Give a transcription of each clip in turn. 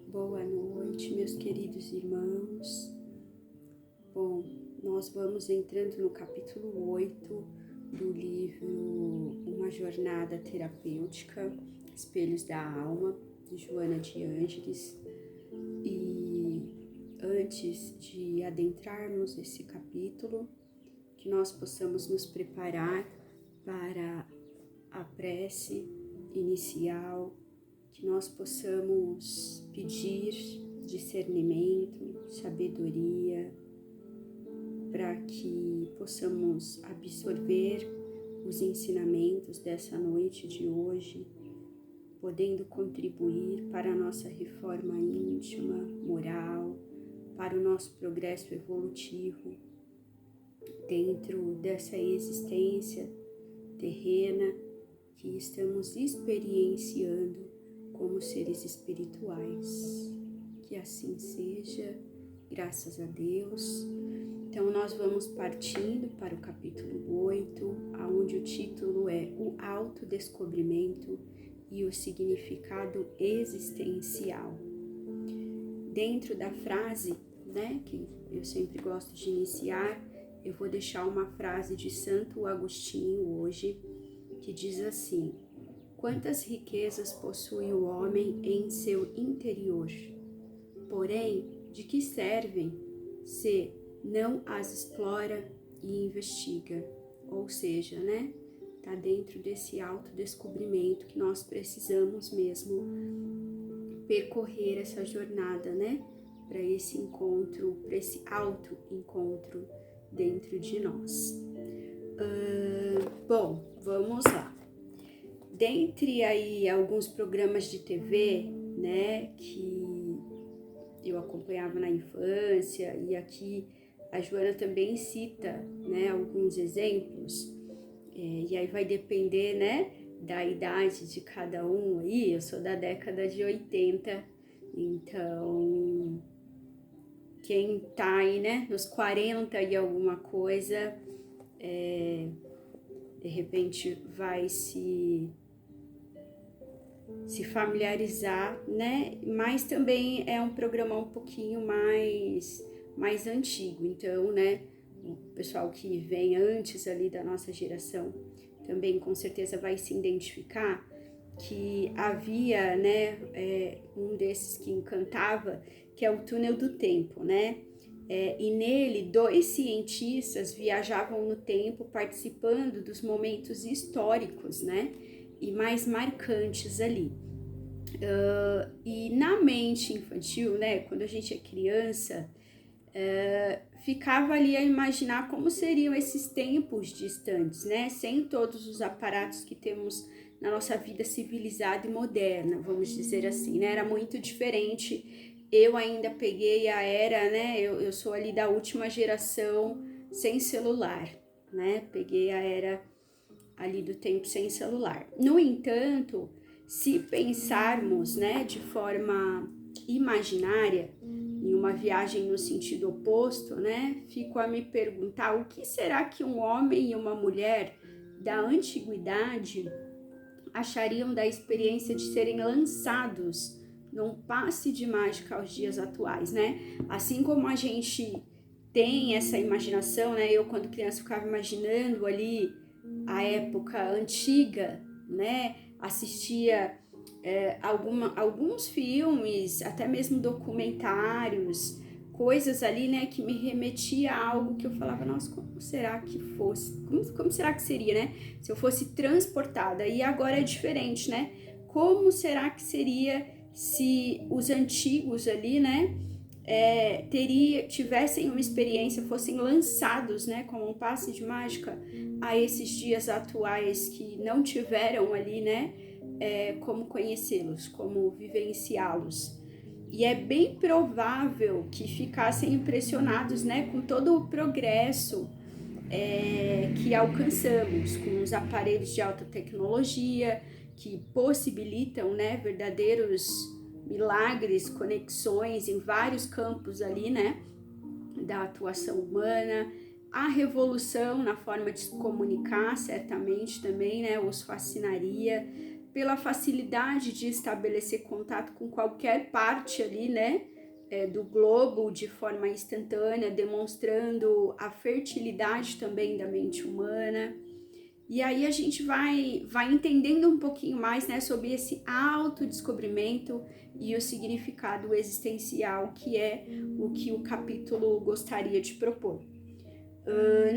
Boa noite, meus queridos irmãos. Bom, nós vamos entrando no capítulo 8 do livro Uma Jornada Terapêutica, Espelhos da Alma, de Joana de Ângeles. E antes de adentrarmos esse capítulo, que nós possamos nos preparar para a prece inicial, que nós possamos pedir discernimento, sabedoria, para que possamos absorver os ensinamentos dessa noite de hoje, podendo contribuir para a nossa reforma íntima, moral, para o nosso progresso evolutivo dentro dessa existência terrena que estamos experienciando como seres espirituais. Que assim seja, graças a Deus. Então nós vamos partindo para o capítulo 8, onde o título é O Autodescobrimento e o Significado Existencial. Dentro da frase, que eu sempre gosto de iniciar, eu vou deixar uma frase de Santo Agostinho hoje, que diz assim: quantas riquezas possui o homem em seu interior, porém, de que servem se não as explora e investiga? Ou seja, tá dentro desse autodescobrimento que nós precisamos mesmo percorrer essa jornada, para esse encontro, para esse auto-encontro dentro de nós. Bom, vamos lá. Dentre aí alguns programas de TV, que eu acompanhava na infância, e aqui a Joana também cita, alguns exemplos, e aí vai depender, da idade de cada um aí. Eu sou da década de 80, então quem tá aí, nos 40 e alguma coisa, de repente vai se familiarizar, mas também é um programa um pouquinho mais antigo, então, o pessoal que vem antes ali da nossa geração também com certeza vai se identificar que havia, um desses que encantava, que é o Túnel do Tempo, e nele 2 cientistas viajavam no tempo participando dos momentos históricos, e mais marcantes ali. E na mente infantil, quando a gente é criança, ficava ali a imaginar como seriam esses tempos distantes, sem todos os aparatos que temos na nossa vida civilizada e moderna, vamos dizer assim, era muito diferente. Eu ainda peguei a era, eu sou ali da última geração sem celular, peguei a era ali do tempo sem celular. No entanto, se pensarmos, de forma imaginária, em uma viagem no sentido oposto, fico a me perguntar o que será que um homem e uma mulher da antiguidade achariam da experiência de serem lançados num passe de mágica aos dias atuais, Assim como a gente tem essa imaginação, eu quando criança ficava imaginando ali a época antiga, assistia alguns filmes, até mesmo documentários, coisas ali, que me remetia a algo que eu falava, nossa, como será que fosse, como será que seria, se eu fosse transportada? E agora é diferente, como será que seria se os antigos ali, tivessem uma experiência, fossem lançados, como um passe de mágica a esses dias atuais que não tiveram ali, como conhecê-los, como vivenciá-los. E é bem provável que ficassem impressionados, com todo o progresso que alcançamos, com os aparelhos de alta tecnologia que possibilitam, verdadeiros milagres, conexões em vários campos ali, da atuação humana. A revolução na forma de se comunicar certamente também, os fascinaria, pela facilidade de estabelecer contato com qualquer parte ali, né, do globo de forma instantânea, demonstrando a fertilidade também da mente humana. E aí a gente vai entendendo um pouquinho mais, né, sobre esse autodescobrimento e o significado existencial, que é o que o capítulo gostaria de propor.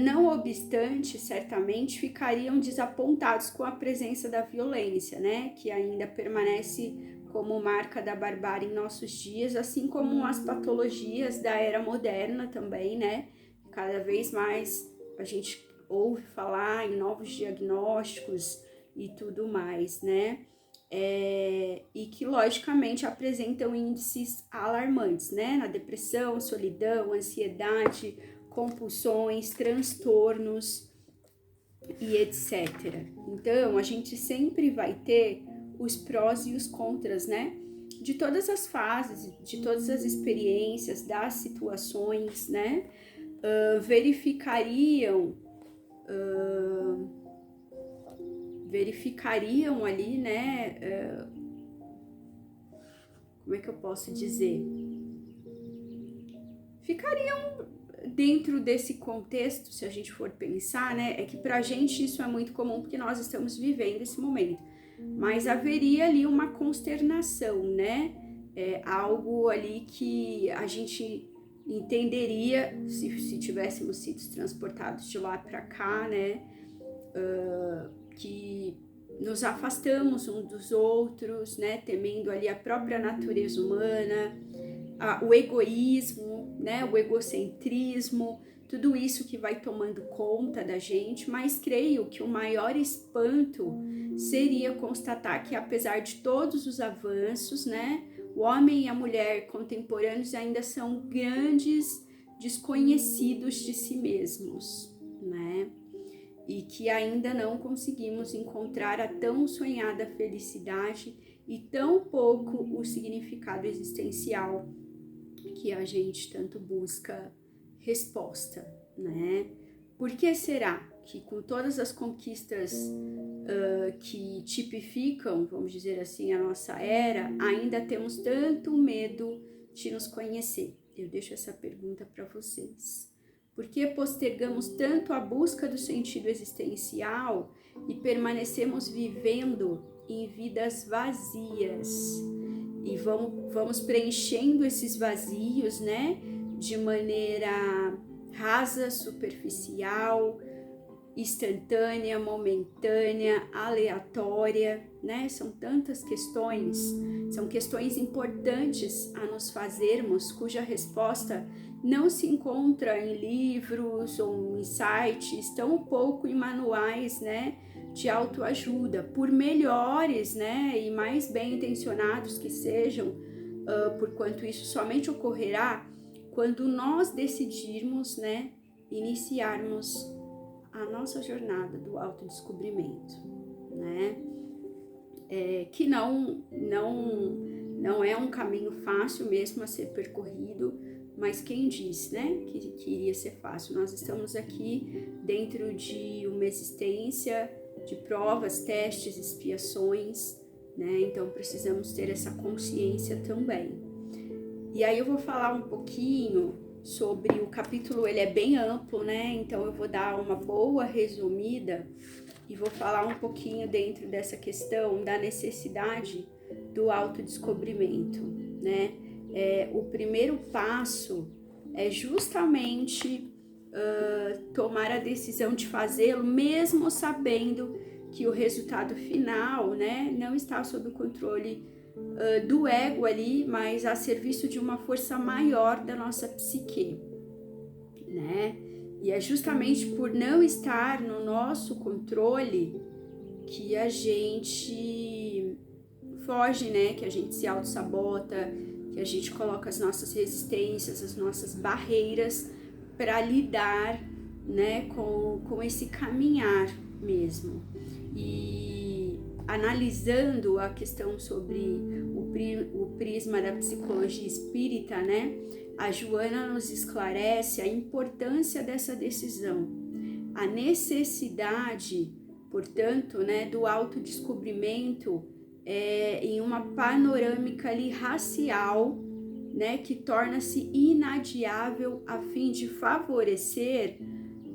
Não obstante, certamente ficariam desapontados com a presença da violência, né, que ainda permanece como marca da barbárie em nossos dias, assim como as patologias da era moderna também, né, cada vez mais a gente ouve falar em novos diagnósticos e tudo mais, né, e que logicamente apresentam índices alarmantes, né, na depressão, solidão, ansiedade, compulsões, transtornos e etc. Então, a gente sempre vai ter os prós e os contras, né? De todas as fases, de todas as experiências, das situações, né? Verificariam ali, né? Como é que eu posso dizer? Ficariam dentro desse contexto, se a gente for pensar, né, é que pra gente isso é muito comum porque nós estamos vivendo esse momento, mas haveria ali uma consternação, né, algo ali que a gente entenderia se tivéssemos sido transportados de lá para cá, né, que nos afastamos uns dos outros, né, temendo ali a própria natureza humana, o egoísmo, né, o egocentrismo, tudo isso que vai tomando conta da gente, mas creio que o maior espanto seria constatar que apesar de todos os avanços, né, o homem e a mulher contemporâneos ainda são grandes desconhecidos de si mesmos, né, e que ainda não conseguimos encontrar a tão sonhada felicidade e tão pouco o significado existencial que a gente tanto busca resposta, né? Por que será que com todas as conquistas que tipificam, vamos dizer assim, a nossa era, ainda temos tanto medo de nos conhecer? Eu deixo essa pergunta para vocês. Por que postergamos tanto a busca do sentido existencial e permanecemos vivendo em vidas vazias? E vamos preenchendo esses vazios, né, de maneira rasa, superficial, instantânea, momentânea, aleatória, né? São tantas questões, são questões importantes a nos fazermos, cuja resposta não se encontra em livros ou em sites, tão pouco em manuais, né, de autoajuda, por melhores, né, e mais bem intencionados que sejam, porquanto isso somente ocorrerá quando nós decidirmos, né, iniciarmos a nossa jornada do autodescobrimento, né, que não é um caminho fácil mesmo a ser percorrido, mas quem diz, né, que iria ser fácil? Nós estamos aqui dentro de uma existência de provas, testes, expiações, né, então precisamos ter essa consciência também. E aí eu vou falar um pouquinho sobre o capítulo, ele é bem amplo, né, então eu vou dar uma boa resumida e vou falar um pouquinho dentro dessa questão da necessidade do autodescobrimento, né. O primeiro passo é justamente tomar a decisão de fazê-lo, mesmo sabendo que o resultado final, né, não está sob o controle do ego ali, mas a serviço de uma força maior da nossa psique, né? E é justamente por não estar no nosso controle que a gente foge, né? Que a gente se auto-sabota, que a gente coloca as nossas resistências, as nossas barreiras para lidar, né, com esse caminhar mesmo. E analisando a questão sobre o prisma da psicologia espírita, né, a Joana nos esclarece a importância dessa decisão, a necessidade portanto, né, do autodescobrimento em uma panorâmica ali racial, né, que torna-se inadiável a fim de favorecer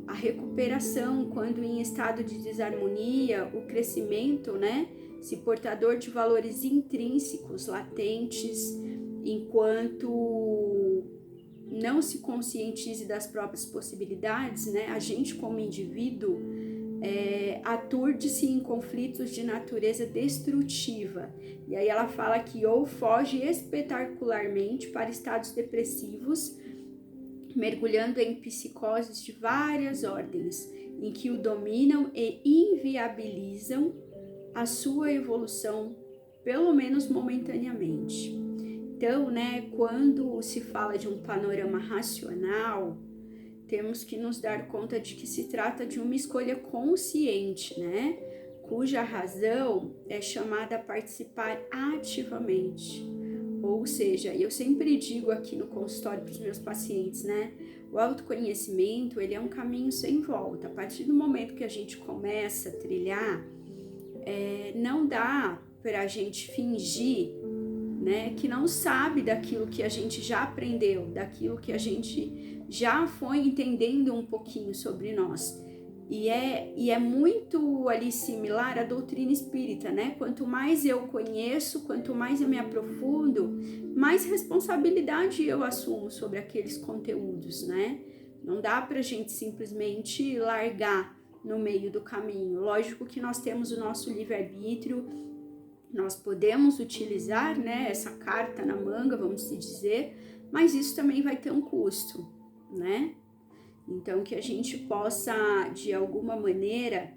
a recuperação quando em estado de desarmonia, o crescimento, né, se portador de valores intrínsecos latentes, enquanto não se conscientize das próprias possibilidades, né, a gente como indivíduo aturde-se em conflitos de natureza destrutiva. E aí ela fala que ou foge espetacularmente para estados depressivos, mergulhando em psicoses de várias ordens, em que o dominam e inviabilizam a sua evolução, pelo menos momentaneamente. Então, né, quando se fala de um panorama racional, temos que nos dar conta de que se trata de uma escolha consciente, né, cuja razão é chamada a participar ativamente. Ou seja, eu sempre digo aqui no consultório para os meus pacientes, né, o autoconhecimento, ele é um caminho sem volta. A partir do momento que a gente começa a trilhar, não dá para a gente fingir, né, que não sabe daquilo que a gente já aprendeu, daquilo que a gente já foi entendendo um pouquinho sobre nós. E é muito ali similar à doutrina espírita, né? Quanto mais eu conheço, quanto mais eu me aprofundo, mais responsabilidade eu assumo sobre aqueles conteúdos, né? Não dá pra gente simplesmente largar no meio do caminho. Lógico que nós temos o nosso livre-arbítrio, nós podemos utilizar, né, essa carta na manga, vamos se dizer, mas isso também vai ter um custo, né? Então, que a gente possa, de alguma maneira,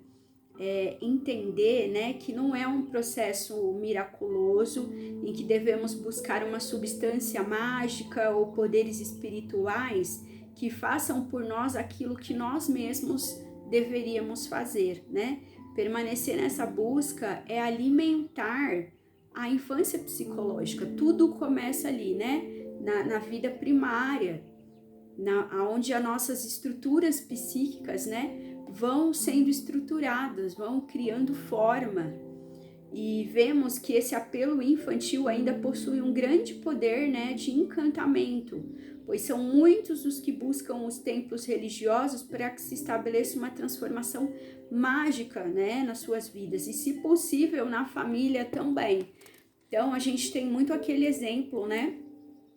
entender, né, que não é um processo miraculoso em que devemos buscar uma substância mágica ou poderes espirituais que façam por nós aquilo que nós mesmos deveríamos fazer, né? Permanecer nessa busca é alimentar a infância psicológica. Tudo começa ali, né? Na vida primária, onde as nossas estruturas psíquicas, né, vão sendo estruturadas, vão criando forma. E vemos que esse apelo infantil ainda possui um grande poder, né, de encantamento, pois são muitos os que buscam os templos religiosos para que se estabeleça uma transformação mágica, né, nas suas vidas e, se possível, na família também. Então, a gente tem muito aquele exemplo, né,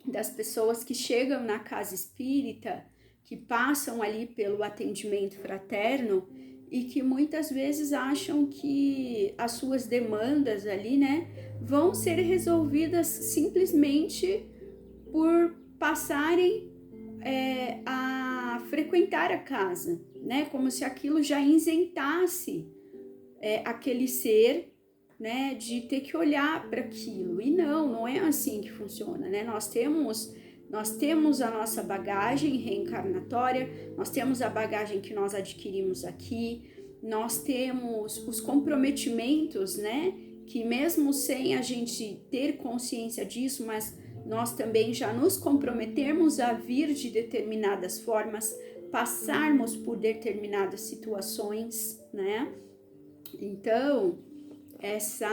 das pessoas que chegam na casa espírita, que passam ali pelo atendimento fraterno e que muitas vezes acham que as suas demandas ali, né, vão ser resolvidas simplesmente por passarem a frequentar a casa, né, como se aquilo já isentasse aquele ser, né, de ter que olhar para aquilo. E não é assim que funciona, né? Nós temos a nossa bagagem reencarnatória, nós temos a bagagem que nós adquirimos aqui, nós temos os comprometimentos, né, que mesmo sem a gente ter consciência disso, mas nós também já nos comprometemos a vir de determinadas formas, passarmos por determinadas situações, né? Então, essa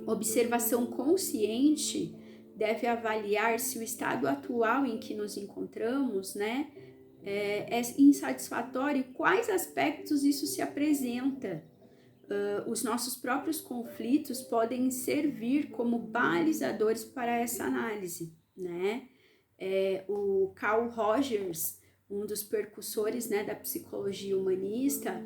observação consciente deve avaliar se o estado atual em que nos encontramos, né, é insatisfatório e quais aspectos isso se apresenta. Os nossos próprios conflitos podem servir como balizadores para essa análise, né? O Carl Rogers, um dos percussores, né, da psicologia humanista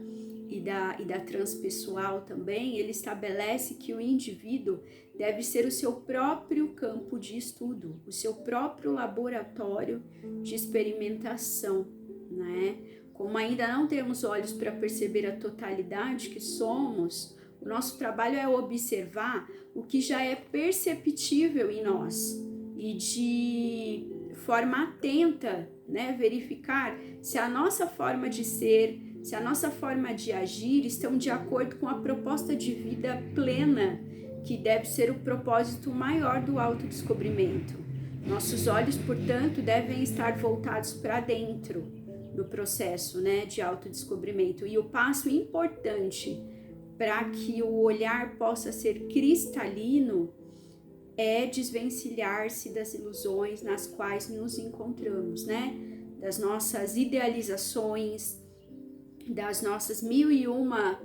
e da transpessoal também, ele estabelece que o indivíduo deve ser o seu próprio campo de estudo, o seu próprio laboratório de experimentação, né? Como ainda não temos olhos para perceber a totalidade que somos, o nosso trabalho é observar o que já é perceptível em nós e de forma atenta, né, verificar se a nossa forma de ser, se a nossa forma de agir estão de acordo com a proposta de vida plena, que deve ser o propósito maior do autodescobrimento. Nossos olhos, portanto, devem estar voltados para dentro, no processo, né, de autodescobrimento. E o passo importante para que o olhar possa ser cristalino é desvencilhar-se das ilusões nas quais nos encontramos, né? Das nossas idealizações, das nossas mil e uma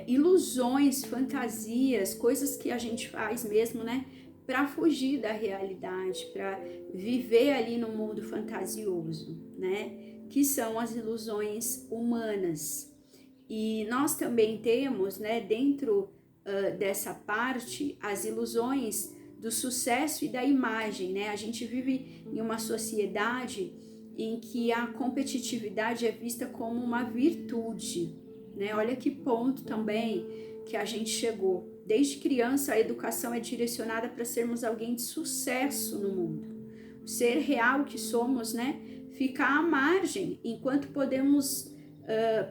ilusões, fantasias, coisas que a gente faz mesmo, né? Para fugir da realidade, para viver ali no mundo fantasioso, né? Que são as ilusões humanas. E nós também temos, né, dentro dessa parte, as ilusões do sucesso e da imagem, né? A gente vive em uma sociedade em que a competitividade é vista como uma virtude, né? Olha que ponto também que a gente chegou. Desde criança, a educação é direcionada para sermos alguém de sucesso no mundo. O ser real que somos, né, fica à margem, enquanto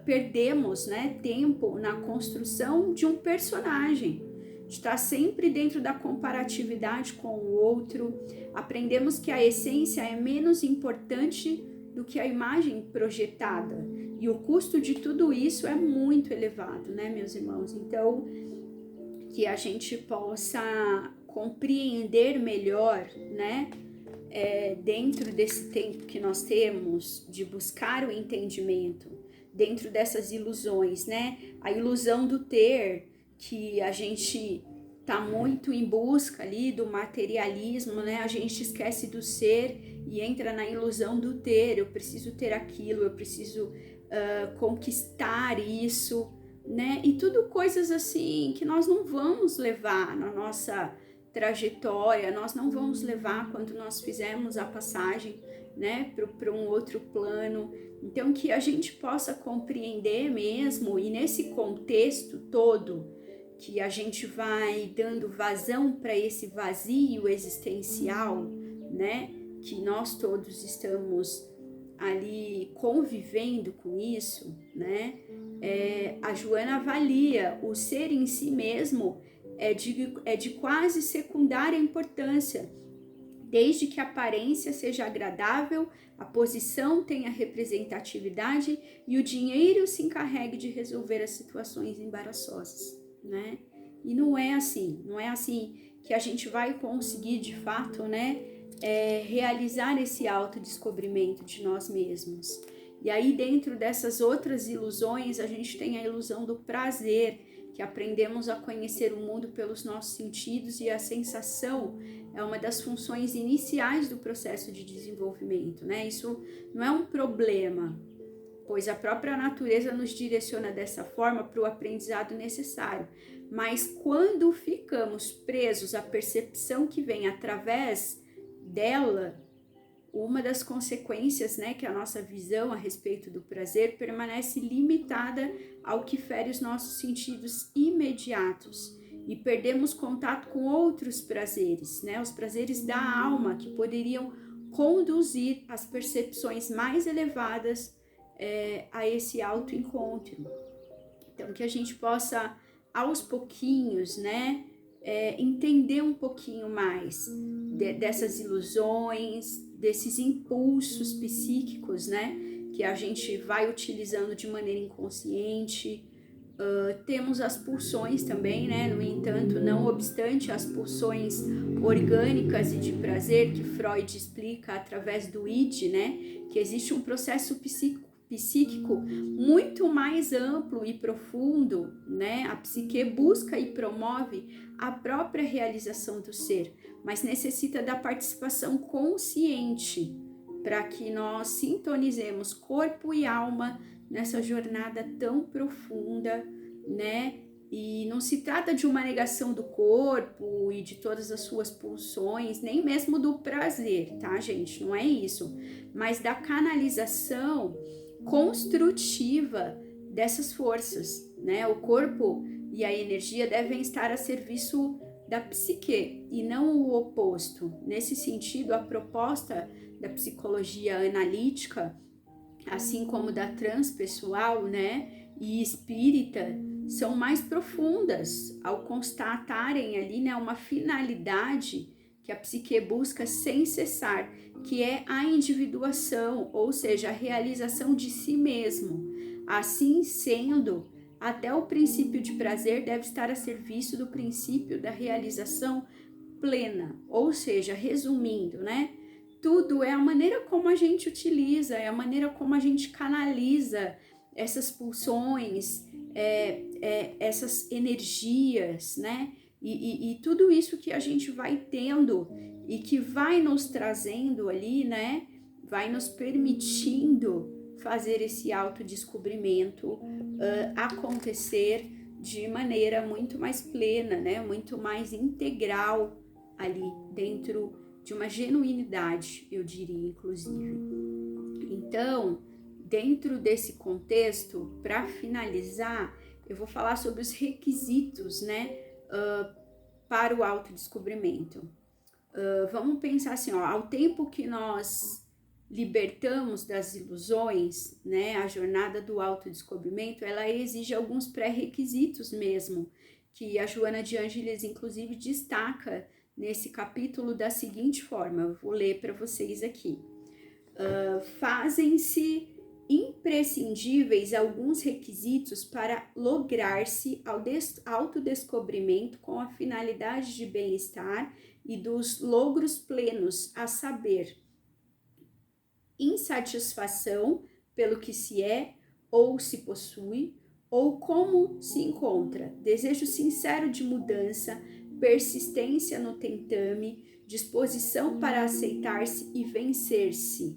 perdemos, né, tempo na construção de um personagem. Está sempre dentro da comparatividade com o outro. Aprendemos que a essência é menos importante do que a imagem projetada. E o custo de tudo isso é muito elevado, né, meus irmãos? Então, que a gente possa compreender melhor, né, dentro desse tempo que nós temos de buscar o entendimento, dentro dessas ilusões, né? A ilusão do ter, que a gente tá muito em busca ali do materialismo, né? A gente esquece do ser e entra na ilusão do ter. Eu preciso ter aquilo, eu preciso conquistar isso, né? E tudo coisas assim que nós não vamos levar na nossa trajetória, nós não vamos levar quando nós fizermos a passagem, né, para um outro plano. Então, que a gente possa compreender mesmo, e nesse contexto todo, que a gente vai dando vazão para esse vazio existencial, né, que nós todos estamos ali convivendo com isso, né, a Joana avalia o ser em si mesmo é de quase secundária importância, desde que a aparência seja agradável, a posição tenha representatividade e o dinheiro se encarregue de resolver as situações embaraçosas, né? E não é assim que a gente vai conseguir de fato, né, realizar esse autodescobrimento de nós mesmos. E aí, dentro dessas outras ilusões, a gente tem a ilusão do prazer, que aprendemos a conhecer o mundo pelos nossos sentidos, e a sensação é uma das funções iniciais do processo de desenvolvimento, né? Isso não é um problema, pois a própria natureza nos direciona dessa forma para o aprendizado necessário. Mas quando ficamos presos à percepção que vem através dela, uma das consequências, né, que a nossa visão a respeito do prazer permanece limitada ao que fere os nossos sentidos imediatos e perdemos contato com outros prazeres, né, os prazeres da alma que poderiam conduzir as percepções mais elevadas a esse autoencontro. Então, que a gente possa, aos pouquinhos, né, entender um pouquinho mais dessas ilusões, desses impulsos psíquicos, né, que a gente vai utilizando de maneira inconsciente. Temos as pulsões também, né, no entanto, não obstante as pulsões orgânicas e de prazer que Freud explica através do id, né, que existe um processo psíquico muito mais amplo e profundo, né? A psique busca e promove a própria realização do ser, mas necessita da participação consciente para que nós sintonizemos corpo e alma nessa jornada tão profunda, né? E não se trata de uma negação do corpo e de todas as suas pulsões, nem mesmo do prazer, tá, gente? Não é isso, mas da canalização construtiva dessas forças, né? O corpo e a energia devem estar a serviço da psique e não o oposto. Nesse sentido, a proposta da psicologia analítica, assim como da transpessoal, né, e espírita, são mais profundas ao constatarem ali, né, uma finalidade que a psique busca sem cessar, que é a individuação, ou seja, a realização de si mesmo. Assim sendo, até o princípio de prazer deve estar a serviço do princípio da realização plena, ou seja, resumindo, né? Tudo é a maneira como a gente utiliza, é a maneira como a gente canaliza essas pulsões, essas energias, né? E tudo isso que a gente vai tendo e que vai nos trazendo ali, né? Vai nos permitindo fazer esse autodescobrimento acontecer de maneira muito mais plena, né? Muito mais integral ali dentro de uma genuinidade, eu diria, inclusive. Então, dentro desse contexto, para finalizar, eu vou falar sobre os requisitos, né, para o autodescobrimento. Vamos pensar assim, ó, ao tempo que nós libertamos das ilusões, né, a jornada do autodescobrimento, ela exige alguns pré-requisitos mesmo, que a Joana de Ângeles, inclusive, destaca nesse capítulo da seguinte forma, eu vou ler para vocês aqui. Fazem-se imprescindíveis alguns requisitos para lograr-se ao autodescobrimento com a finalidade de bem-estar e dos logros plenos, a saber, insatisfação pelo que se é ou se possui, ou como se encontra, desejo sincero de mudança, persistência no tentame, disposição para aceitar-se e vencer-se,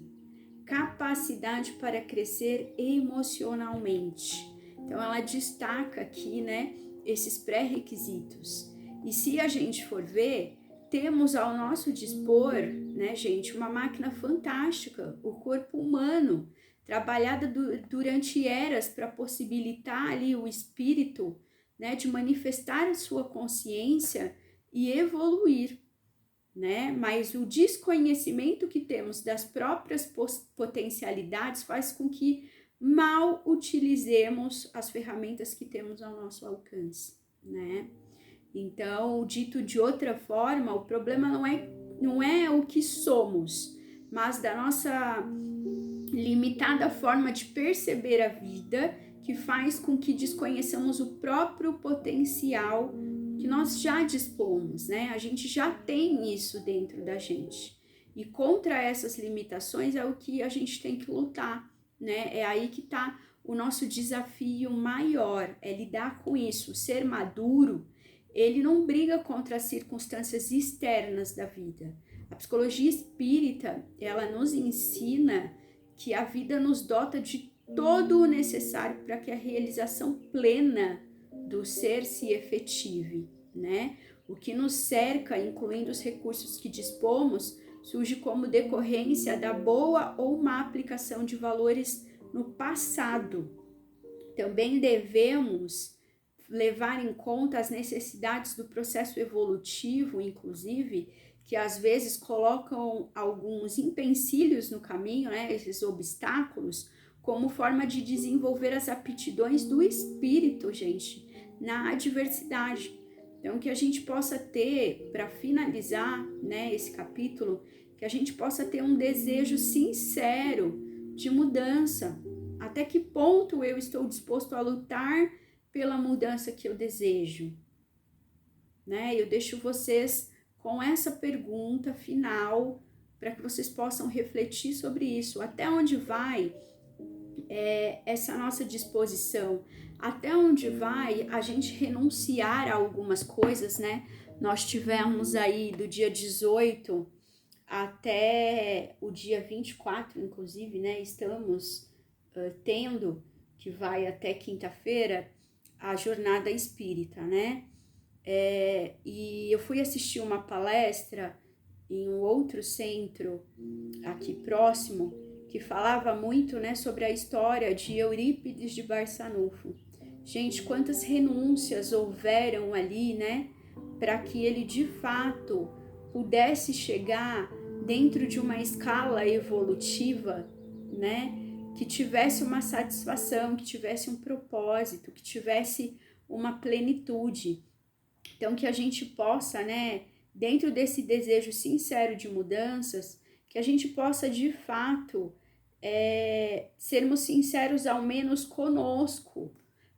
capacidade para crescer emocionalmente. Então ela destaca aqui, né, esses pré-requisitos. E se a gente for ver, temos ao nosso dispor, né, gente, uma máquina fantástica, o corpo humano, trabalhada durante eras para possibilitar ali o espírito, né, de manifestar a sua consciência e evoluir, né? Mas o desconhecimento que temos das próprias potencialidades faz com que mal utilizemos as ferramentas que temos ao nosso alcance, né? Então, dito de outra forma, o problema não é o que somos, mas da nossa limitada forma de perceber a vida, que faz com que desconheçamos o próprio potencial que nós já dispomos, né? A gente já tem isso dentro da gente. E contra essas limitações é o que a gente tem que lutar, né? É aí que está o nosso desafio maior, é lidar com isso. Ser maduro, ele não briga contra as circunstâncias externas da vida. A psicologia espírita, ela nos ensina que a vida nos dota de todo o necessário para que a realização plena do ser se efetive, né? O que nos cerca, incluindo os recursos que dispomos, surge como decorrência da boa ou má aplicação de valores no passado. Também devemos levar em conta as necessidades do processo evolutivo, inclusive, que às vezes colocam alguns empecilhos no caminho, né, esses obstáculos, como forma de desenvolver as aptidões do espírito, gente, na adversidade. Então, que a gente possa ter, para finalizar, né, esse capítulo, que a gente possa ter um desejo sincero de mudança. Até que ponto eu estou disposto a lutar pela mudança que eu desejo? Né? Eu deixo vocês com essa pergunta final para que vocês possam refletir sobre isso. Até onde vai essa nossa disposição? Até onde vai a gente renunciar a algumas coisas, né? Nós tivemos aí do dia 18 até o dia 24, inclusive, né? Estamos tendo, que vai até quinta-feira, a jornada espírita, né? E eu fui assistir uma palestra em um outro centro aqui próximo que falava muito, né, sobre a história de Eurípides de Barçanufo. Gente, quantas renúncias houveram ali, né, para que ele de fato pudesse chegar dentro de uma escala evolutiva, né, que tivesse uma satisfação, que tivesse um propósito, que tivesse uma plenitude. Então, que a gente possa, né, dentro desse desejo sincero de mudanças, que a gente possa de fato sermos sinceros ao menos conosco,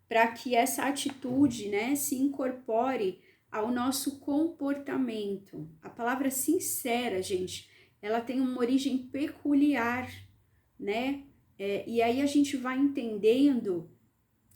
para que essa atitude, né, se incorpore ao nosso comportamento. A palavra sincera, gente, ela tem uma origem peculiar, né? E aí a gente vai entendendo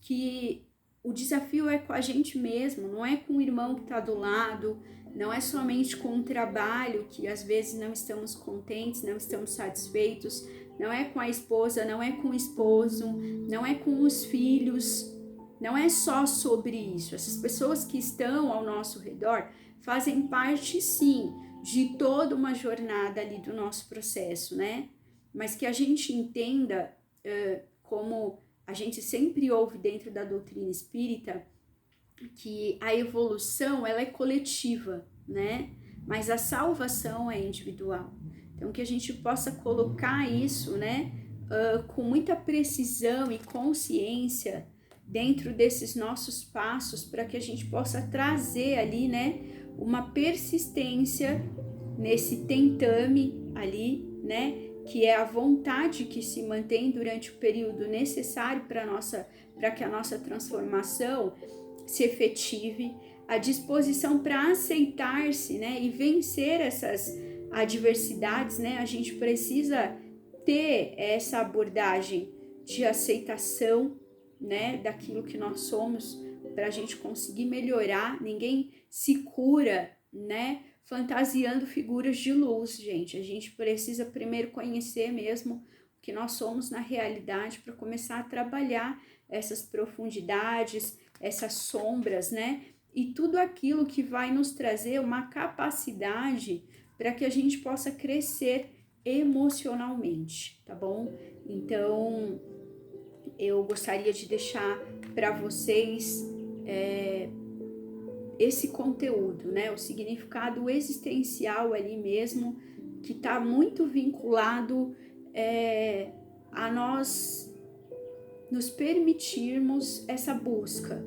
que o desafio é com a gente mesmo, não é com o irmão que está do lado, não é somente com o trabalho que às vezes não estamos contentes, não estamos satisfeitos, não é com a esposa, não é com o esposo, não é com os filhos, não é só sobre isso. Essas pessoas que estão ao nosso redor fazem parte, sim, de toda uma jornada ali do nosso processo, né? Mas que a gente entenda, como a gente sempre ouve dentro da doutrina espírita, que a evolução ela é coletiva, né? Mas a salvação é individual. Então que a gente possa colocar isso, né, com muita precisão e consciência dentro desses nossos passos, para que a gente possa trazer ali, né, uma persistência nesse tentame ali, né, que é a vontade que se mantém durante o período necessário para que a nossa transformação se efetive, a disposição para aceitar-se, né, e vencer essas adversidades, né? A gente precisa ter essa abordagem de aceitação, né, daquilo que nós somos, para a gente conseguir melhorar. Ninguém se cura, né, fantasiando figuras de luz, gente. A gente precisa primeiro conhecer mesmo o que nós somos na realidade, para começar a trabalhar essas profundidades, essas sombras, né? E tudo aquilo que vai nos trazer uma capacidade para que a gente possa crescer emocionalmente, tá bom? Então, eu gostaria de deixar para vocês esse conteúdo, né? O significado existencial ali mesmo, que está muito vinculado a nós nos permitirmos essa busca,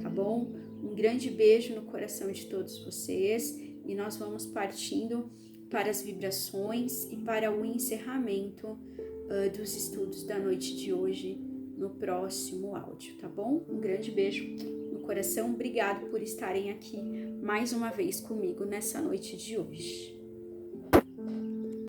tá bom? Um grande beijo no coração de todos vocês, e nós vamos partindo para as vibrações e para o encerramento dos estudos da noite de hoje no próximo áudio, tá bom? Um grande beijo no coração, obrigado por estarem aqui mais uma vez comigo nessa noite de hoje.